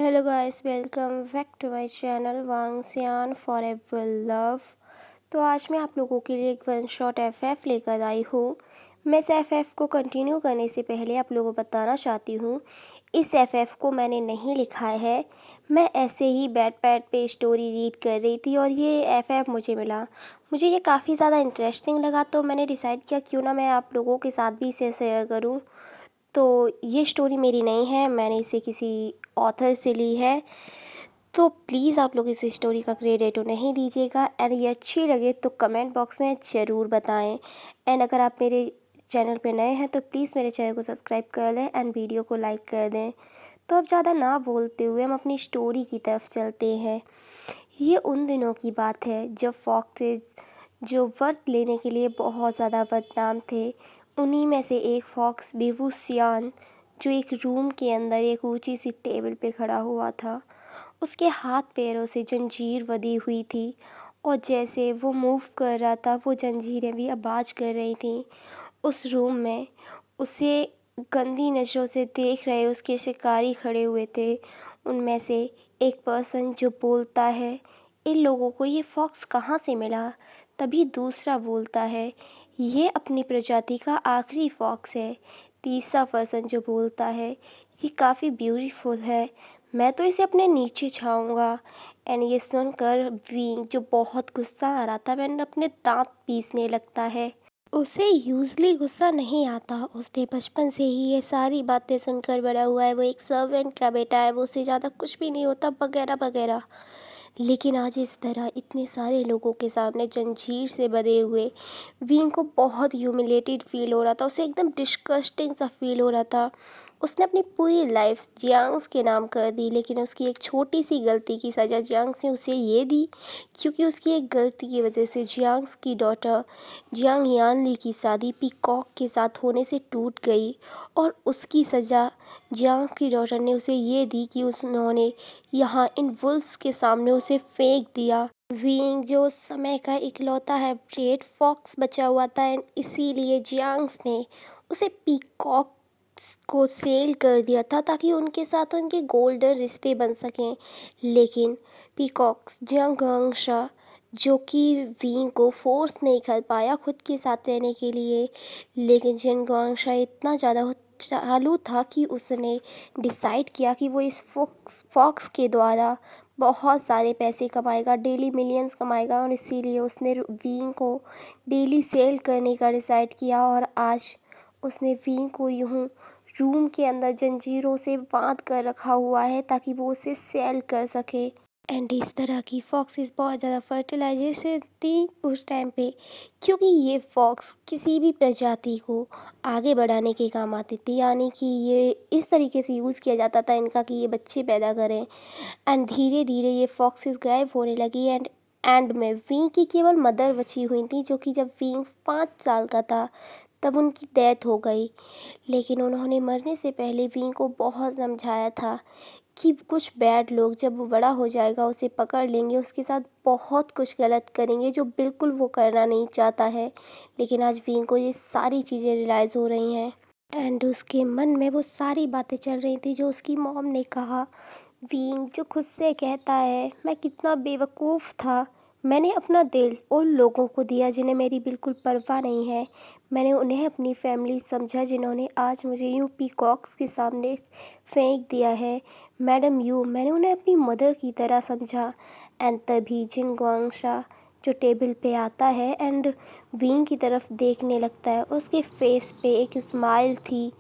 Hello guys, welcome back to my channel वांगसियान forever love. तो आज मैं आप लोगों के लिए एक वन शॉट एफएफ लेकर आई हूँ। मैं इस एफएफ को कंटिन्यू करने से पहले आप लोगों को बताना चाहती हूँ, इस एफएफ को मैंने नहीं लिखा है। मैं ऐसे ही बैड पे स्टोरी रीड कर रही थी और ये एफएफ मुझे मिला। मुझे ये काफ़ी ज़्यादा इंटरेस्टिंग लगा, तो मैंने डिसाइड किया क्यों ना मैं आप लोगों के साथ भी इसे शेयर करूँ। तो ये स्टोरी मेरी नहीं है, मैंने इसे किसी ऑथर से ली है। तो प्लीज़ आप लोग इस स्टोरी का क्रेडिट नहीं दीजिएगा। एंड ये अच्छी लगे तो कमेंट बॉक्स में ज़रूर बताएं। एंड अगर आप मेरे चैनल पे नए हैं तो प्लीज़ मेरे चैनल को सब्सक्राइब कर दें एंड वीडियो को लाइक कर दें। तो अब ज़्यादा ना बोलते हुए हम अपनी स्टोरी की तरफ चलते हैं। ये उन दिनों की बात है जब फॉक्सेस, जो वर्त लेने के लिए बहुत ज़्यादा बदनाम थे, उन्हीं में से एक फॉक्स बेवूसियान, जो एक रूम के अंदर एक ऊंची सी टेबल पे खड़ा हुआ था। उसके हाथ पैरों से जंजीर बंधी हुई थी और जैसे वो मूव कर रहा था वो जंजीरें भी आवाज़ कर रही थीं। उस रूम में उसे गंदी नज़रों से देख रहे उसके शिकारी खड़े हुए थे। उनमें से एक पर्सन जो बोलता है, इन लोगों को ये फॉक्स कहाँ से मिला। तभी दूसरा बोलता है, ये अपनी प्रजाति का आखिरी फॉक्स है। तीसरा पर्सन जो बोलता है, ये काफ़ी ब्यूटीफुल है, मैं तो इसे अपने नीचे छाऊंगा। एंड ये सुनकर वींग, जो बहुत गुस्सा आ रहा था, वह अपने दांत पीसने लगता है। उसे यूजली गुस्सा नहीं आता, उसने बचपन से ही ये सारी बातें सुनकर बड़ा हुआ है। वो एक सर्वेंट का बेटा है, वो उससे ज़्यादा कुछ भी नहीं होता वगैरह वगैरह। लेकिन आज इस तरह इतने सारे लोगों के सामने जंजीर से बंधे हुए वीन को बहुत ह्यूमिलेटेड फील हो रहा था। उसे एकदम डिस्गस्टिंग सा फील हो रहा था। उसने अपनी पूरी लाइफ जियांग्स के नाम कर दी, लेकिन उसकी एक छोटी सी गलती की सज़ा जियांग्स ने उसे ये दी, क्योंकि उसकी एक गलती की वजह से जियांग्स की डॉटर जियांग यानली की शादी पीकॉक के साथ होने से टूट गई। और उसकी सज़ा जियांग्स की डॉटर ने उसे ये दी कि उन्होंने यहाँ इन वुल्फ्स के सामने उसे फेंक दिया। वीइंग, जो उस समय का इकलौता है ब्रेड फॉक्स बचा हुआ था, एंड इसीलिए जियांग्स ने उसे पीकॉक को सेल कर दिया था ताकि उनके साथ उनके गोल्डन रिश्ते बन सकें। लेकिन पीकॉक्स जियांग, जो कि वीइंग को फोर्स नहीं कर पाया खुद के साथ रहने के लिए, लेकिन जियांग इतना ज़्यादा चालू था कि उसने डिसाइड किया कि वो इस फॉक्स के द्वारा बहुत सारे पैसे कमाएगा, डेली मिलियंस कमाएगा। और इसीलिए उसने वीइंग को डेली सेल करने का डिसाइड किया। और आज उसने वीइंग को यूं रूम के अंदर जंजीरों से बांध कर रखा हुआ है ताकि वो उसे सेल कर सके। एंड इस तरह की फॉक्सेस बहुत ज़्यादा फर्टिलाइजेशन थी उस टाइम पे, क्योंकि ये फॉक्स किसी भी प्रजाति को आगे बढ़ाने के काम आती थी। यानी कि ये इस तरीके से यूज़ किया जाता था इनका कि ये बच्चे पैदा करें। एंड धीरे धीरे ये फॉक्सेस गायब होने लगी। एंड में वीं की केवल मदर बची हुई थी, जो कि जब वीं 5 साल का था तब उनकी डेथ हो गई। लेकिन उन्होंने मरने से पहले वीं को बहुत समझाया था कि कुछ बैड लोग जब वो बड़ा हो जाएगा उसे पकड़ लेंगे, उसके साथ बहुत कुछ गलत करेंगे जो बिल्कुल वो करना नहीं चाहता है। लेकिन आज वीं को ये सारी चीज़ें रियलाइज़ हो रही हैं। एंड उसके मन में वो सारी बातें चल रही थी जो उसकी मॉम ने कहा। वीइंग, जो खुद से कहता है, मैं कितना बेवकूफ़ था, मैंने अपना दिल उन लोगों को दिया जिन्हें मेरी बिल्कुल परवाह नहीं है। मैंने उन्हें अपनी फैमिली समझा, जिन्होंने आज मुझे यूं पीकॉक्स के सामने फेंक दिया है। मैडम यू, मैंने उन्हें अपनी मदर की तरह समझा। एंड तभी जिंगवांगशा, जो टेबल पे आता है एंड वीइंग की तरफ देखने लगता है, उसके फेस पे एक स्माइल थी।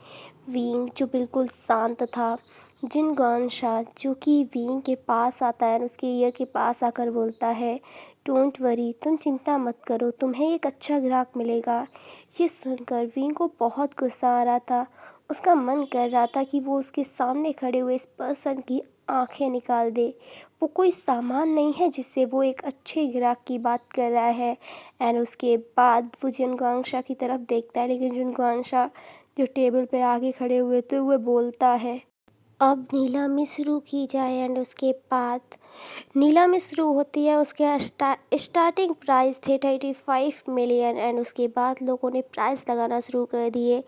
वीइंग, जो बिल्कुल शांत था। जिनगॉन्शा, जो कि वीइंग के पास आता है और उसके ईयर के पास आकर बोलता है, डोंट वरी, तुम चिंता मत करो, तुम्हें एक अच्छा ग्राहक मिलेगा। ये सुनकर वीइंग को बहुत गुस्सा आ रहा था। उसका मन कर रहा था कि वो उसके सामने खड़े हुए इस पर्सन की आंखें निकाल दे। वो कोई सामान नहीं है जिससे वो एक अच्छे ग्राहक की बात कर रहा है। एंड उसके बाद वो जिनगॉन्शा की तरफ देखता है, लेकिन जिनगॉन्शा, जो टेबल पे आगे खड़े हुए थे, वो बोलता है, अब नीलामी शुरू की जाए एंड उसके बाद नीलामी शुरू होती है। उसके स्टार्टिंग प्राइस थे 35 मिलियन एंड उसके बाद लोगों ने प्राइस लगाना शुरू कर दिए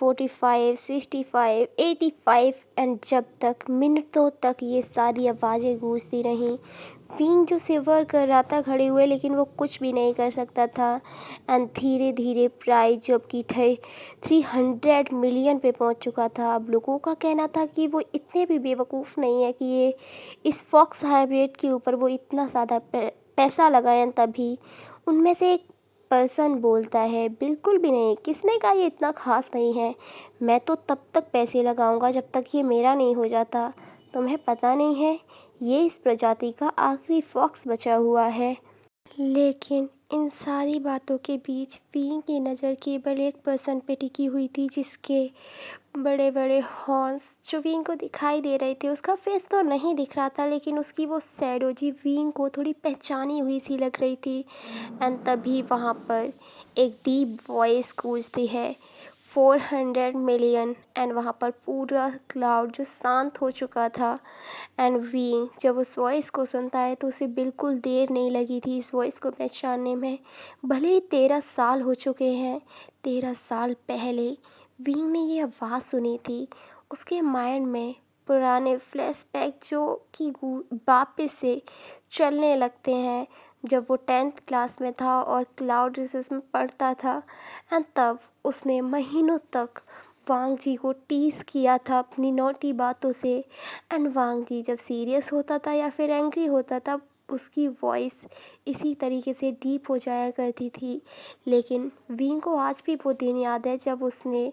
45, 65, 85 एंड जब तक मिनटों तक ये सारी आवाज़ें गूंजती रहीं। विंग जो सिल्वर कर रहा था खड़े हुए, लेकिन वो कुछ भी नहीं कर सकता था एंड धीरे धीरे प्राइस जो अब की 300 मिलियन पे पहुंच चुका था। अब लोगों का कहना था कि वो इतने भी बेवकूफ़ नहीं है कि ये इस फॉक्स हाइब्रिड के ऊपर वो इतना ज़्यादा पैसा लगाएं। तभी उनमें से एक पर्सन बोलता है, बिल्कुल भी नहीं, किसने कहा ये इतना ख़ास नहीं है। मैं तो तब तक पैसे लगाऊंगा जब तक ये मेरा नहीं हो जाता। तुम्हें पता नहीं है, ये इस प्रजाति का आखिरी फॉक्स बचा हुआ है। लेकिन इन सारी बातों के बीच विंग की नज़र केवल एक पर्सन पे टिकी हुई थी, जिसके बड़े बड़े हॉर्न्स जो विंग को दिखाई दे रहे थे। उसका फेस तो नहीं दिख रहा था, लेकिन उसकी वो शैडो जी विंग को थोड़ी पहचानी हुई सी लग रही थी। एंड तभी वहाँ पर एक डीप वॉइस गूंजती है, 400 मिलियन एंड वहाँ पर पूरा क्लाउड जो शांत हो चुका था। एंड विंग जब उस वॉइस को सुनता है तो उसे बिल्कुल देर नहीं लगी थी इस वॉइस को पहचानने में। भले ही 13 साल हो चुके हैं, 13 साल पहले विंग ने ये आवाज़ सुनी थी। उसके माइंड में पुराने फ्लैशबैक जो कि वापस से चलने लगते हैं, जब वो 10th क्लास में था और क्लाउड रिसर्च में पढ़ता था। एंड तब उसने महीनों तक वांग जी को टीज़ किया था अपनी नोटी बातों से। एंड वांग जी जब सीरियस होता था या फिर एंग्री होता था, उसकी वॉइस इसी तरीके से डीप हो जाया करती थी। लेकिन विंग को आज भी वो दिन याद है जब उसने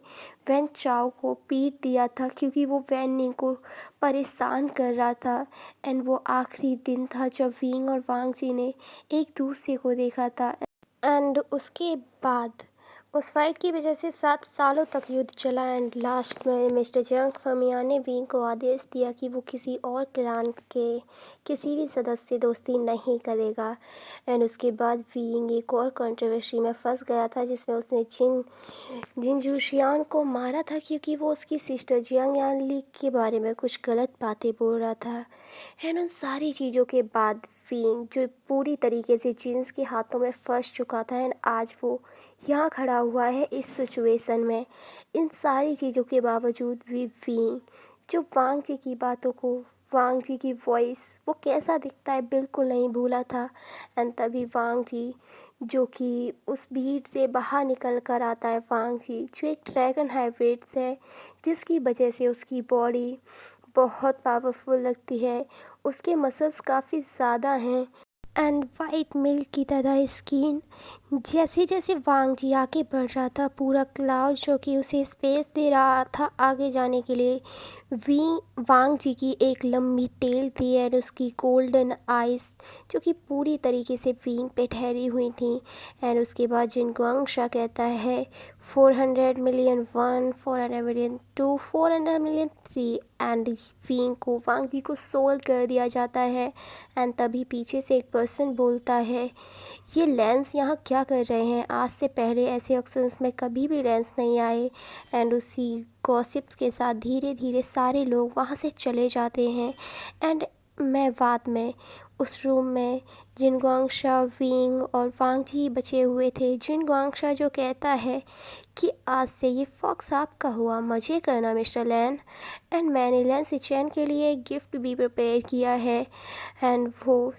वैन चाओ को पीट दिया था, क्योंकि वो वैन नी को परेशान कर रहा था। एंड वो आखिरी दिन था जब विंग और वांग जी ने एक दूसरे को देखा था। एंड उसके बाद उस फाइट की वजह से 7 सालों तक युद्ध चला एंड लास्ट में मिस्टर जंग फमिया ने विंग को आदेश दिया कि वो किसी और क्लान के किसी भी सदस्य से दोस्ती नहीं करेगा। एंड उसके बाद विंग एक और कंट्रोवर्सी में फंस गया था, जिसमें उसने जिन जूशियान को मारा था, क्योंकि वो उसकी सिस्टर जियांग यानली के बारे में कुछ गलत बातें बोल रहा था। एंड उन सारी चीज़ों के बाद विंग जो पूरी तरीके से जिन्स के हाथों में फंस चुका था एंड आज वो यहाँ खड़ा हुआ है इस सिचुएशन में। इन सारी चीज़ों के बावजूद भी विंग जो वांग जी की बातों को, वांग जी की वॉइस वो कैसा दिखता है बिल्कुल नहीं भूला था। एंड तभी वांग जी जो कि उस भीड़ से बाहर निकल कर आता है, वांग जी जो एक ड्रैगन हाइब्रिड है, जिसकी वजह से उसकी बॉडी बहुत पावरफुल लगती है। उसके मसल्स काफ़ी ज़्यादा हैं एंड वाइट मिल्क की तरह स्किन। जैसे जैसे वांग जी आगे बढ़ रहा था, पूरा क्लाउड जो कि उसे स्पेस दे रहा था आगे जाने के लिए। वी वांग जी की एक लंबी टेल थी एंड उसकी गोल्डन आइस जो कि पूरी तरीके से विंग पे ठहरी हुई थी। एंड उसके बाद जिन गुआंगशा कहता है 400 million 1, 400 million 2, 400 million 3 and wing को, वांग जी को सोल्ड कर दिया जाता है। एंड तभी पीछे से एक पर्सन बोलता है, ये लेंस यहाँ क्या कर रहे हैं? आज से पहले ऐसे ऑक्शंस में कभी भी लेंस नहीं आए। एंड उसी गॉसिप्स के साथ धीरे धीरे सारे लोग वहाँ से चले जाते हैं। एंड मैं बाद में उस रूम में जिन गुआंगशा, विंग और वांग जी बचे हुए थे। जिन गुआंगशा जो कहता है कि आज से ये फॉक्स आपका हुआ, मज़े करना मिस्टर लैन। एंड मैंने लैन सिचैन के लिए एक गिफ्ट भी प्रिपेयर किया है। एंड वो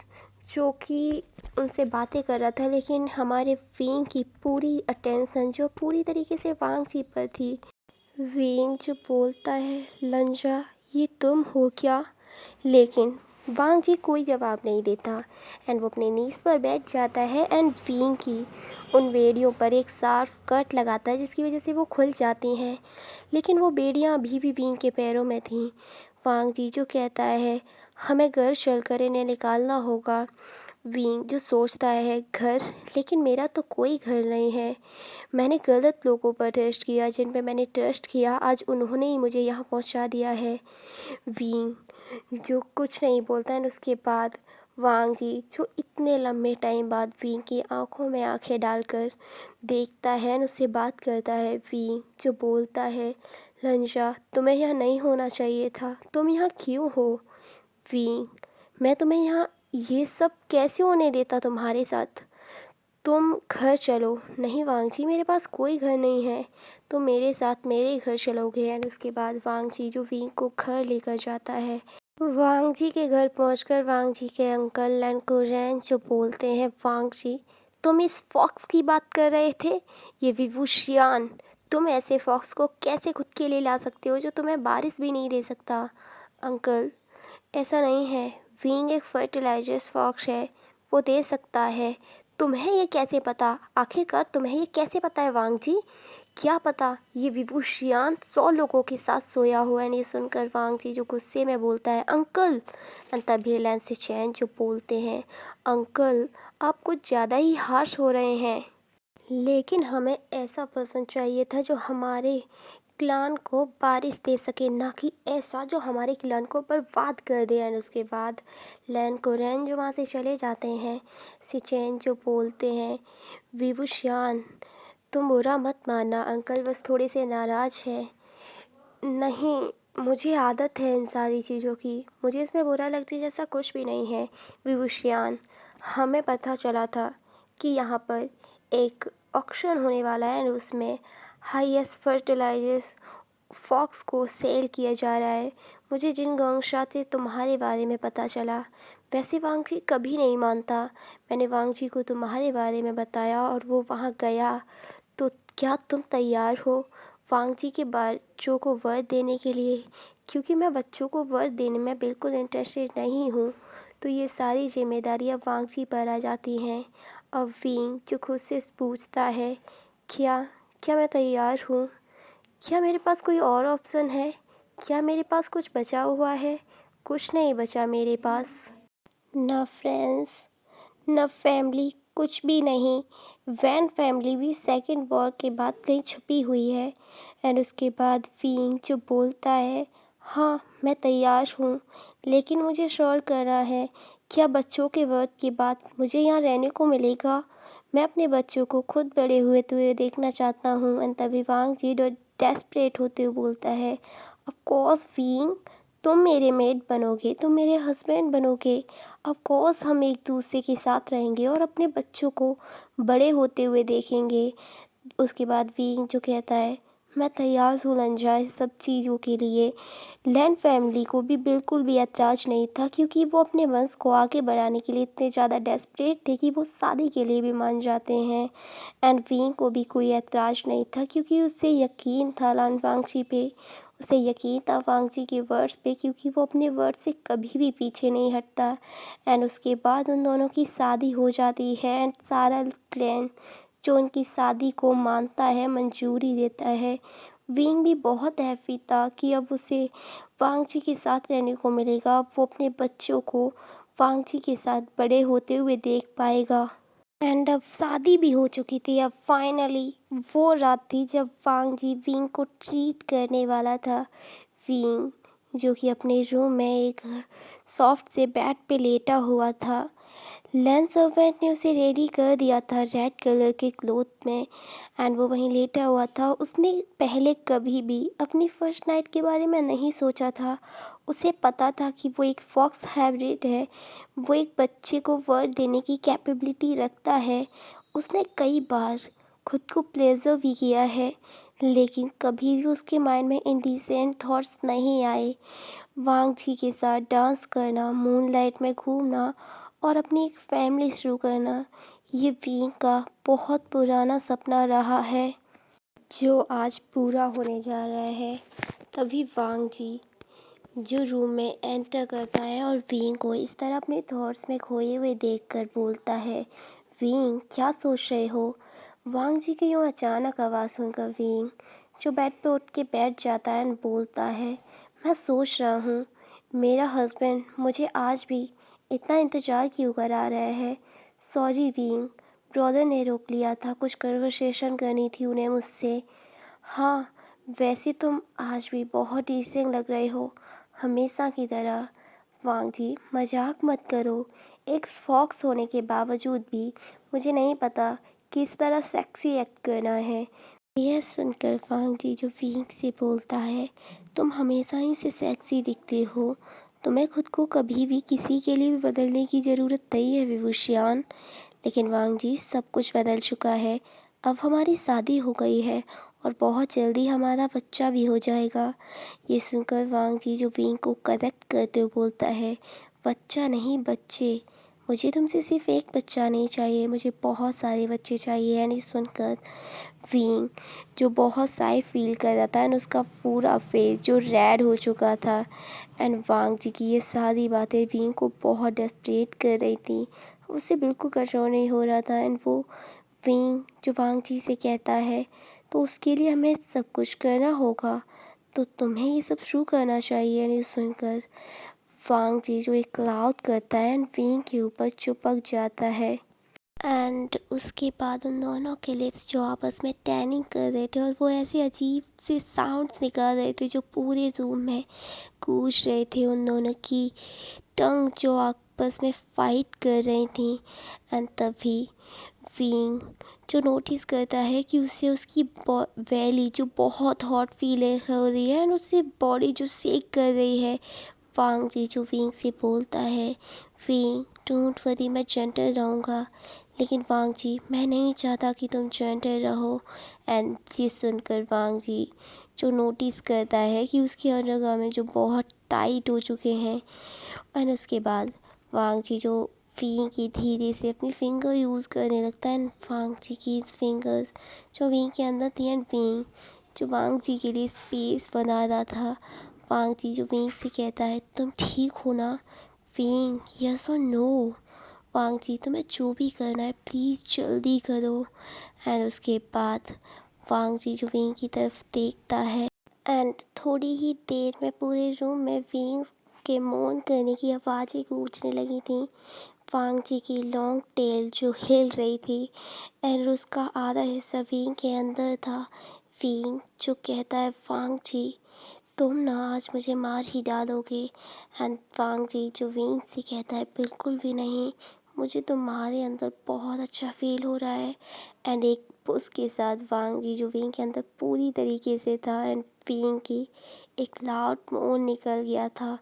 जो कि उनसे बातें कर रहा था, लेकिन हमारे विंग की पूरी अटेंशन जो पूरी तरीके से वांग जी पर थी। विंग जो बोलता है, लंजा ये तुम हो क्या? लेकिन वांग जी कोई जवाब नहीं देता एंड वो अपने नीज पर बैठ जाता है एंड विंग की उन बेड़ियों पर एक शार्प कट लगाता है, जिसकी वजह से वो खुल जाती हैं। लेकिन वो बेड़ियाँ अभी भी विंग के पैरों में थीं। वांग जी जो कहता है, हमें घर चलकर इन्हें निकालना होगा। विंग जो सोचता है, घर, लेकिन मेरा तो कोई घर नहीं है। मैंने गलत लोगों पर ट्रस्ट किया, जिन पे मैंने ट्रस्ट किया आज उन्होंने ही मुझे यहाँ पहुँचा दिया है। विंग जो कुछ नहीं बोलता है। उसके बाद वांग जी जो इतने लंबे टाइम बाद वी की आंखों में आंखें डालकर देखता है और उससे बात करता है। वी जो बोलता है, लंजा तुम्हें यहाँ नहीं होना चाहिए था, तुम यहाँ क्यों हो? वी मैं तुम्हें यहाँ ये सब कैसे होने देता तुम्हारे साथ? तुम घर चलो। नहीं वांग जी मेरे पास कोई घर नहीं है, तुम मेरे साथ मेरे घर चलोगे। एंड उसके बाद वांग जी जो वी को घर लेकर जाता है। वांग जी के घर पहुंचकर वांग जी के अंकल लनकुरैन जो बोलते हैं, वांग जी तुम इस फॉक्स की बात कर रहे थे, ये विवुशियान, तुम ऐसे फॉक्स को कैसे खुद के लिए ला सकते हो जो तुम्हें बारिश भी नहीं दे सकता? अंकल ऐसा नहीं है, विंग एक फर्टिलाइजर्स फॉक्स है, वो दे सकता है। तुम्हें ये कैसे पता? आखिरकार तुम्हें ये कैसे पता है वांग जी? क्या पता ये विभूषियान 100 लोगों के साथ सोया हुआ है। ये सुनकर वांग जी जो गुस्से में बोलता है, अंकल। तभी लैन से चैन जो बोलते हैं, अंकल आप कुछ ज़्यादा ही हार्श हो रहे हैं। लेकिन हमें ऐसा पर्सन चाहिए था जो हमारे क्लान को बारिश दे सके, ना कि ऐसा जो हमारे क्लान को बर्बाद कर दे। एंड उसके बाद लैन कोरेन जो वहाँ से चले जाते हैं। सिचेन जो बोलते हैं, विवुशियान तुम बुरा मत मानना, अंकल बस थोड़े से नाराज़ हैं। नहीं, मुझे आदत है इन सारी चीज़ों की, मुझे इसमें बुरा लगती जैसा कुछ भी नहीं है। विभूषियान हमें पता चला था कि यहाँ पर एक ऑक्शन होने वाला है और उसमें हाईएस्ट फर्टिलाइजर्स फॉक्स को सेल किया जा रहा है। मुझे जिन गौशाला से तुम्हारे बारे में पता चला, वैसे वांग जी कभी नहीं मानता। मैंने वांग जी को तुम्हारे बारे में बताया और वो वहाँ गया। तो क्या तुम तैयार हो वांग जी के बच्चों को वर देने के लिए? क्योंकि मैं बच्चों को वर देने में बिल्कुल इंटरेस्टेड नहीं हूँ। तो ये सारी जिम्मेदारियाँ वांग जी पर आ जाती हैं। अब विंग जो खुद से पूछता है, क्या क्या मैं तैयार हूँ? क्या मेरे पास कोई और ऑप्शन है? क्या मेरे पास कुछ बचा हुआ है? कुछ नहीं बचा मेरे पास। ना फ्रेंड्स, न फैमिली, कुछ भी नहीं। वैन फैमिली भी सेकेंड वॉर के बाद कहीं छुपी हुई है। एंड उसके बाद फींग जो बोलता है, हाँ मैं तैयार हूँ, लेकिन मुझे श्योर करना है, क्या बच्चों के वर्ड के बाद मुझे यहाँ रहने को मिलेगा? मैं अपने बच्चों को खुद बड़े हुए देखना चाहता हूँ। एंड तभी वांग जी डेस्परेट होते हुए बोलता है, ऑफ कोर्स फींग, तुम मेरे मेड बनोगे, तुम मेरे हस्बैंड बनोगे। ऑफ कोर्स हम एक दूसरे के साथ रहेंगे और अपने बच्चों को बड़े होते हुए देखेंगे। उसके बाद विंग जो कहता है, मैं तैयार हूँ लंजा इस सब चीज़ों के लिए। लैंड फैमिली को भी बिल्कुल भी ऐतराज़ नहीं था, क्योंकि वो अपने वंश को आगे बढ़ाने के लिए इतने ज़्यादा डेस्परेट थे कि वो शादी के लिए भी मान जाते हैं। एंड विंग को भी कोई ऐतराज़ नहीं था, क्योंकि उसे यकीन था लान वांगची पे। उसे यकीन था वांगची के वर्ड्स पे, क्योंकि वो अपने वर्ड से कभी भी पीछे नहीं हटता। एंड उसके बाद उन दोनों की शादी हो जाती है। एंड सारा क्लैन जो उनकी शादी को मानता है, मंजूरी देता है। विंग भी बहुत हैप्पी था कि अब उसे वांगची के साथ रहने को मिलेगा। वो अपने बच्चों को वांगची के साथ बड़े होते हुए देख पाएगा। एंड अब शादी भी हो चुकी थी। अब फाइनली वो रात थी जब वांग जी विंग को ट्रीट करने वाला था। विंग जो कि अपने रूम में एक सॉफ्ट से बेड पे लेटा हुआ था। लैंड सर्वेंट ने उसे रेडी कर दिया था रेड कलर के क्लोथ में। एंड वो वहीं लेटा हुआ था। उसने पहले कभी भी अपनी फर्स्ट नाइट के बारे में नहीं सोचा था। उसे पता था कि वो एक फॉक्स हाइब्रिड है, वो एक बच्चे को वर्ड देने की कैपेबिलिटी रखता है। उसने कई बार खुद को प्लेजर भी किया है, लेकिन कभी भी उसके माइंड में इंडिसेंट थॉट्स नहीं आए। वांग जी के साथ डांस करना, मूनलाइट में घूमना और अपनी एक फैमिली शुरू करना, ये विंग का बहुत पुराना सपना रहा है, जो आज पूरा होने जा रहा है। तभी वांग जी जो रूम में एंटर करता है और विंग को इस तरह अपने थॉट्स में खोए हुए देखकर बोलता है, विंग क्या सोच रहे हो? वांग जी की यूँ अचानक आवाज़ सुनकर विंग जो बेड पे उठ के बैठ जाता है और बोलता है, मैं सोच रहा हूँ मेरा हस्बैंड मुझे आज भी इतना इंतज़ार क्यों करा रहा है। सॉरी विंग, ब्रदर ने रोक लिया था, कुछ कन्वर्सेशन करनी थी उन्हें मुझसे। हाँ, वैसे तुम आज भी बहुत डिसेंट लग रहे हो, हमेशा की तरह। वांग जी मजाक मत करो, एक फॉक्स होने के बावजूद भी मुझे नहीं पता किस तरह सेक्सी एक्ट करना है। यह सुनकर वांग जी जो विंग से बोलता है, तुम हमेशा ही से सेक्सी दिखते हो, तुम्हें खुद को कभी भी किसी के लिए भी बदलने की ज़रूरत नहीं है विवुशियान। लेकिन वांग जी सब कुछ बदल चुका है, अब हमारी शादी हो गई है और बहुत जल्दी हमारा बच्चा भी हो जाएगा। ये सुनकर वांग जी जो विंग को करेक्ट करते हुए बोलता है, बच्चा नहीं बच्चे, मुझे तुमसे सिर्फ एक बच्चा नहीं चाहिए, मुझे बहुत सारे बच्चे चाहिए। यानी सुनकर विंग जो बहुत साई फील कर रहा था एंड उसका पूरा फेस जो रेड हो चुका था एंड वांग जी की ये सारी बातें विंग को बहुत डेस्परेट कर रही थी। उससे बिल्कुल कंट्रोल नहीं हो रहा था एंड वो विंग जो वांग जी से कहता है, तो उसके लिए हमें सब कुछ करना होगा, तो तुम्हें ये सब शुरू करना चाहिए। एंड ये सुनकर वांग जी जो एक क्लाउड करता है एंड विंग के ऊपर चिपक जाता है एंड उसके बाद उन दोनों के लिप्स जो आपस में टैनिंग कर रहे थे और वो ऐसे अजीब से साउंड्स निकाल रहे थे जो पूरे रूम में गूंज रहे थे। उन दोनों की टंग जो आपस में फाइट कर रही थी एंड तभी विंग जो नोटिस करता है कि उसे उसकी वैली जो बहुत हॉट फील हो रही है एंड उससे बॉडी जो सेक कर रही है। वांग जी जो विंग से बोलता है, विंग डोंट वरी, मैं जेंटल रहूँगा। लेकिन वांग जी मैं नहीं चाहता कि तुम जेंटल रहो। एंड ये सुनकर वांग जी जो नोटिस करता है कि उसके अंडरगारमेंट जो बहुत टाइट हो चुके हैं एंड उसके बाद वांग जी जो विंग की धीरे से अपनी फिंगर यूज़ करने लगता है एंड वांग जी की फिंगर्स जो विंग के अंदर थी एंड विंग जो वांग जी के लिए स्पेस बना रहा था। वांग जी जो विंग से कहता है, तुम ठीक हो ना विंग, यस और नो। वांग जी तुम्हें जो भी करना है प्लीज़ जल्दी करो। एंड उसके बाद वांग जी जो विंग की तरफ देखता है एंड थोड़ी ही देर में पूरे रूम में विंग के मौन करने की आवाज़ें गूंजने लगी थी। वांग जी की लॉन्ग टेल जो हिल रही थी एंड उसका आधा हिस्सा विंग के अंदर था। विंग जो कहता है, वांग जी तुम ना आज मुझे मार ही डालोगे। एंड वांग जी जो विंग से कहता है, बिल्कुल भी नहीं, मुझे तुम्हारे अंदर बहुत अच्छा फील हो रहा है। एंड एक पुश के साथ वांग जी जो विंग के अंदर पूरी तरीके से था एंड विंग की एक लाउड मोन निकल गया था।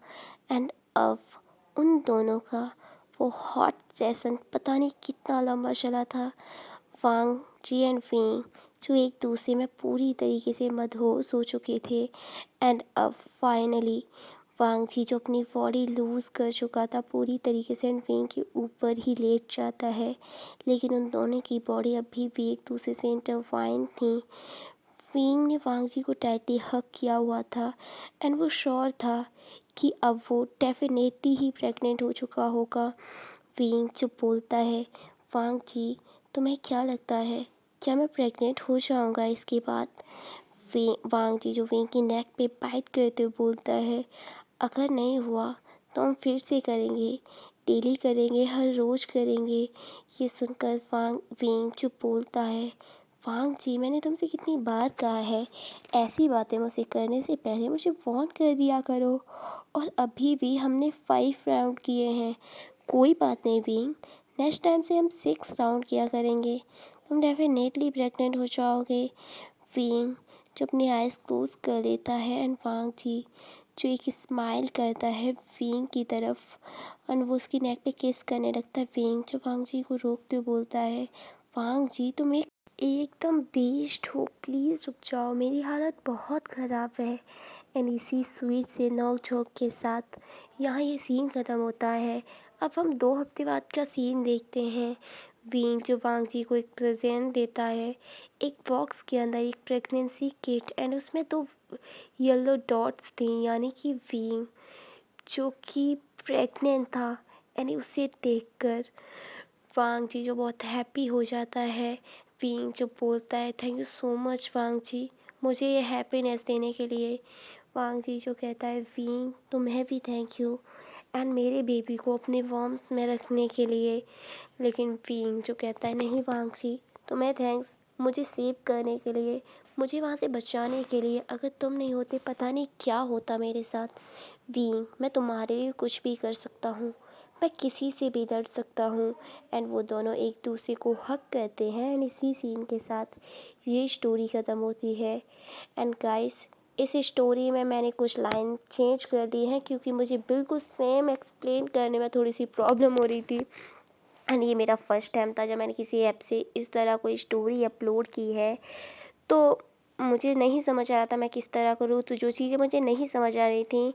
एंड अब उन दोनों का वो हॉट सेशन पता नहीं कितना लंबा चला था। वांग जी एंड विंग जो एक दूसरे में पूरी तरीके से मदहोश हो चुके थे एंड अब फाइनली वांग जी जो अपनी बॉडी लूज़ कर चुका था पूरी तरीके से एंड विंग के ऊपर ही लेट जाता है। लेकिन उन दोनों की बॉडी अभी भी एक दूसरे से इंटरवाइन थी। विंग ने वांग जी को टाइटली हग किया हुआ था एंड वो श्योर था कि अब वो डेफिनेटली ही प्रेग्नेंट हो चुका होगा। विंग जो बोलता है, वांग जी तुम्हें क्या लगता है, क्या मैं प्रेग्नेंट हो जाऊंगा इसके बाद? वांग जी जो विंग की नेक पे बाइट करते हुए बोलता है, अगर नहीं हुआ तो हम फिर से करेंगे, डेली करेंगे, हर रोज़ करेंगे। ये सुनकर विंग जो बोलता है, वांग जी मैंने तुमसे कितनी बार कहा है ऐसी बातें मुझसे करने से पहले मुझे वार्न कर दिया करो, और अभी भी हमने 5 राउंड किए हैं। कोई बात नहीं विंग, नेक्स्ट टाइम से हम 6 राउंड किया करेंगे, तुम डेफिनेटली प्रेग्नेंट हो जाओगे। विंग जो अपनी आइज़ क्लोज कर लेता है एंड वांग जी जो एक स्माइल करता है विंग की तरफ और वो उसकी नेक पे किस करने लगता है। विंग जो वांग जी को रोकते हुए बोलता है, वांग जी तुम एकदम बेस्ट हो, प्लीज़ रुक जाओ, मेरी हालत बहुत ख़राब है। एंड इसी स्वीट से नोक झोंक के साथ यहाँ ये सीन ख़त्म होता है। अब हम 2 हफ्ते बाद का सीन देखते हैं। विंग जो वांग जी को एक प्रेजेंट देता है, एक बॉक्स के अंदर एक प्रेगनेंसी किट एंड उसमें 2 येलो डॉट्स थे, यानी कि विंग जो कि प्रेग्नेंट था एंड उसे देखकर वांग जी जो बहुत हैप्पी हो जाता है। विंग जो बोलता है, थैंक यू सो मच वांग जी मुझे ये हैप्पीनेस देने के लिए। वांग जी जो कहता है, विंग तुम्हें भी थैंक यू एंड मेरे बेबी को अपने वार्मथ में रखने के लिए। लेकिन विंग जो कहता है, नहीं वांग जी तुम्हें थैंक्स मुझे सेव करने के लिए, मुझे वहाँ से बचाने के लिए, अगर तुम नहीं होते पता नहीं क्या होता मेरे साथ। विंग मैं तुम्हारे लिए कुछ भी कर सकता हूँ, मैं किसी से भी लड़ सकता हूँ। एंड वो दोनों एक दूसरे को हग करते हैं एंड इसी सीन के साथ ये स्टोरी ख़त्म होती है। एंड गाइस, इस स्टोरी में मैंने कुछ लाइन चेंज कर दी हैं क्योंकि मुझे बिल्कुल सेम एक्सप्लेन करने में थोड़ी सी प्रॉब्लम हो रही थी। एंड ये मेरा फर्स्ट टाइम था जब मैंने किसी ऐप से इस तरह कोई स्टोरी अपलोड की है। तो मुझे नहीं समझ आ रहा था मैं किस तरह करूँ। तो जो चीज़ें मुझे नहीं समझ आ रही थी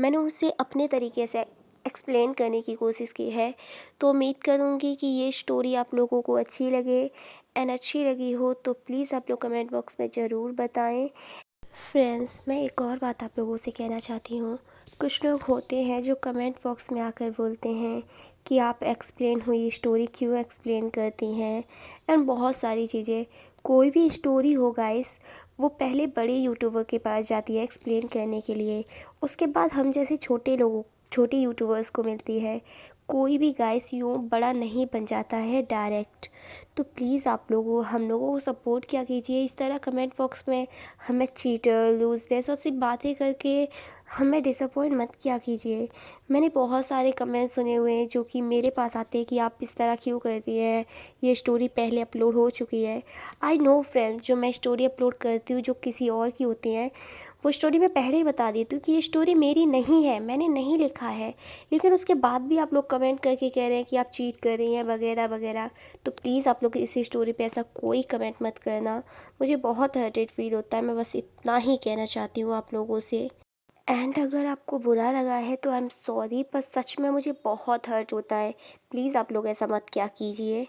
मैंने उसे अपने तरीके से एक्सप्लेन करने की कोशिश की है। तो उम्मीद करूँगी कि ये स्टोरी आप लोगों को अच्छी लगे। एंड अच्छी लगी हो तो प्लीज़ आप लोग कमेंट बॉक्स में ज़रूर बताएं। फ्रेंड्स, मैं एक और बात आप लोगों से कहना चाहती हूँ। कुछ लोग होते हैं जो कमेंट बॉक्स में आकर बोलते हैं कि आप एक्सप्लेन हुई स्टोरी क्यों एक्सप्लेन करती हैं। एंड बहुत सारी चीज़ें, कोई भी स्टोरी हो गाइस, वो पहले बड़े यूट्यूबर के पास जाती है एक्सप्लेन करने के लिए, उसके बाद हम जैसे छोटे यूट्यूबर्स को मिलती है। कोई भी गाइस यूँ बड़ा नहीं बन जाता है डायरेक्ट। तो प्लीज़ आप लोगों हम लोगों को सपोर्ट किया कीजिए। इस तरह कमेंट बॉक्स में हमें चीटर, लूजलेस और सिर्फ बातें करके हमें डिसअपॉइंट मत किया कीजिए। मैंने बहुत सारे कमेंट सुने हुए हैं जो कि मेरे पास आते हैं कि आप इस तरह क्यों करती हैं, ये स्टोरी पहले अपलोड हो चुकी है। आई नो फ्रेंड्स, जो मैं स्टोरी अपलोड करती हूँ जो किसी और की होती हैं, वो स्टोरी मैं पहले ही बता देती हूँ कि ये स्टोरी मेरी नहीं है, मैंने नहीं लिखा है। लेकिन उसके बाद भी आप लोग कमेंट करके कह रहे हैं कि आप चीट कर रही हैं वगैरह वगैरह। तो प्लीज़ आप लोग इस स्टोरी पे ऐसा कोई कमेंट मत करना। मुझे बहुत हर्टेड फील होता है। मैं बस इतना ही कहना चाहती हूँ आप लोगों से। एंड अगर आपको बुरा लगा है तो आई एम सॉरी, पर सच में मुझे बहुत हर्ट होता है। प्लीज़ आप लोग ऐसा मत क्या कीजिए।